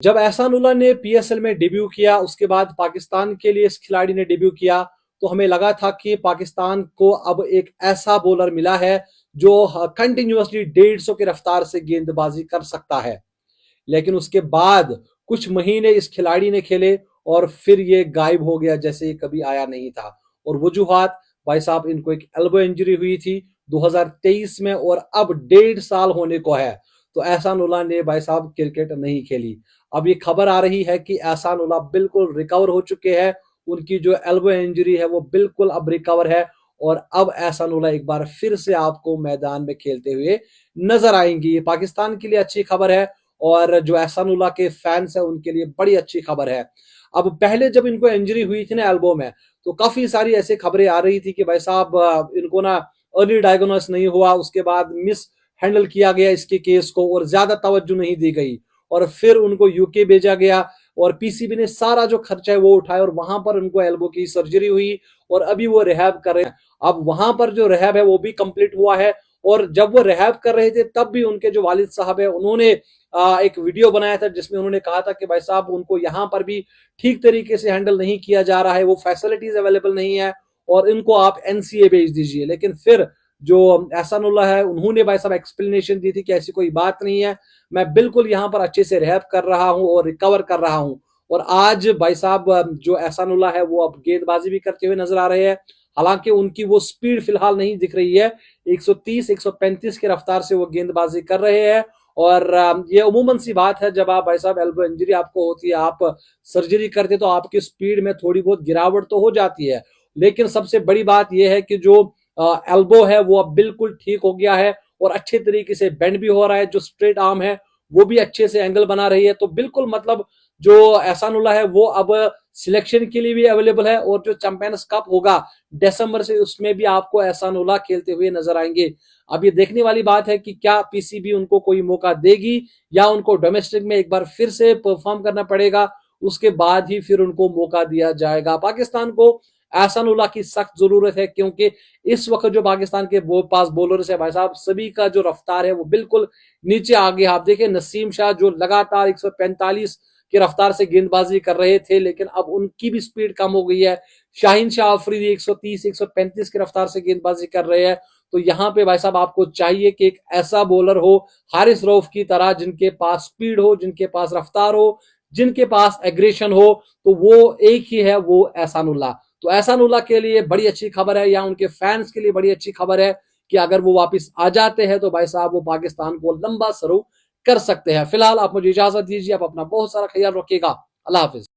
जब एहसानुल्लाह ने पीएसएल में डेब्यू किया, उसके बाद पाकिस्तान के लिए इस खिलाड़ी ने डेब्यू किया, तो हमें लगा था कि पाकिस्तान को अब एक ऐसा बॉलर मिला है जो कंटिन्यूअसली 150 की रफ्तार से गेंदबाजी कर सकता है। लेकिन उसके बाद कुछ महीने इस खिलाड़ी ने खेले और फिर ये गायब हो गया, जैसे ये कभी आया नहीं था। और वजूहात, भाई साहब, इनको एक एल्बो इंजरी हुई थी 2023 में और अब 1.5 साल होने को है। तो एहसानुल्लाह ने भाई साहब क्रिकेट नहीं खेली। अब ये खबर आ रही है कि एहसानुल्लाह बिल्कुल रिकवर हो चुके हैं, उनकी जो एल्बो इंजरी है वो बिल्कुल अब रिकवर है और अब एहसानुल्लाह एक बार फिर से आपको मैदान में खेलते हुए नजर आएंगी। ये पाकिस्तान के लिए अच्छी खबर है और जो एहसानुल्लाह के फैंस है उनके लिए बड़ी अच्छी खबर है। अब पहले जब इनको इंजरी हुई थी ना एल्बो में, तो काफी सारी ऐसी खबरें आ रही थी कि भाई साहब इनको ना अर्ली डायग्नोस नहीं हुआ, उसके बाद मिस हैंडल किया गया इसके केस को और ज्यादा तवज्जो नहीं दी गई और फिर उनको यूके भेजा गया और पीसीबी ने सारा जो खर्चा है वो उठाया और वहां पर उनको एल्बो की सर्जरी हुई और अभी वो रिहैब कर रहे हैं। अब वहां पर जो रिहैब है वो भी कंप्लीट हुआ है और जब वो रिहैब कर रहे थे तब भी उनके जो वालिद साहब है उन्होंने एक वीडियो बनाया था जिसमें उन्होंने कहा था कि भाई साहब उनको यहाँ पर भी ठीक तरीके से हैंडल नहीं किया जा रहा है, वो फैसिलिटीज अवेलेबल नहीं है और इनको आप एनसीए भेज दीजिए। लेकिन फिर जो एहसानुल्लाह है उन्होंने भाई साहब एक्सप्लेनेशन दी थी कि ऐसी कोई बात नहीं है, मैं बिल्कुल यहाँ पर अच्छे से रिहैब कर रहा हूँ और रिकवर कर रहा हूँ। और आज भाई साहब जो एहसानुल्लाह है वो अब गेंदबाजी भी करते हुए नजर आ रहे हैं। हालांकि उनकी वो स्पीड फिलहाल नहीं दिख रही है, 130 135 की रफ्तार से वो गेंदबाजी कर रहे हैं। और ये अमूमन सी बात है, जब आप भाई साहब एल्बो इंजरी आपको होती है, आप सर्जरी करते तो आपकी स्पीड में थोड़ी बहुत गिरावट तो हो जाती है। लेकिन सबसे बड़ी बात यह है कि जो एल्बो है वो अब बिल्कुल ठीक हो गया है और अच्छे तरीके से बेंड भी हो रहा है, जो स्ट्रेट आर्म है वो भी अच्छे से एंगल बना रही है। तो बिल्कुल मतलब जो एहसानुल्लाह है वो अब सिलेक्शन के लिए भी अवेलेबल है और जो चैंपियंस कप होगा दिसंबर से उसमें भी आपको एहसानुल्लाह खेलते हुए नजर आएंगे। अब ये देखने वाली बात है कि क्या पीसीबी उनको कोई मौका देगी या उनको डोमेस्टिक में एक बार फिर से परफॉर्म करना पड़ेगा, उसके बाद ही फिर उनको मौका दिया जाएगा। पाकिस्तान को एहसानुल्लाह की सख्त जरूरत है क्योंकि इस वक्त जो पाकिस्तान के पास बॉलर्स है भाई साहब, सभी का जो रफ्तार है वो बिल्कुल नीचे आ गया। आप देखें नसीम शाह जो लगातार 145 की रफ्तार से गेंदबाजी कर रहे थे, लेकिन अब उनकी भी स्पीड कम हो गई है। शाहीन शाह अफरीदी 130 135 की रफ्तार से गेंदबाजी कर रहे हैं। तो यहाँ पे भाई साहब आपको चाहिए कि एक ऐसा बॉलर हो हारिस रऊफ की तरह, जिनके पास स्पीड हो, जिनके पास रफ्तार हो, जिनके पास एग्रेशन हो। तो वो एक ही है, वो एहसानुल्लाह। तो एहसानुल्लाह के लिए बड़ी अच्छी खबर है या उनके फैंस के लिए बड़ी अच्छी खबर है कि अगर वो वापस आ जाते हैं तो भाई साहब वो पाकिस्तान को लंबा सरू कर सकते हैं। फिलहाल आप मुझे इजाजत दीजिए, आप अपना बहुत सारा ख्याल रखिएगा। अल्लाह हाफिज।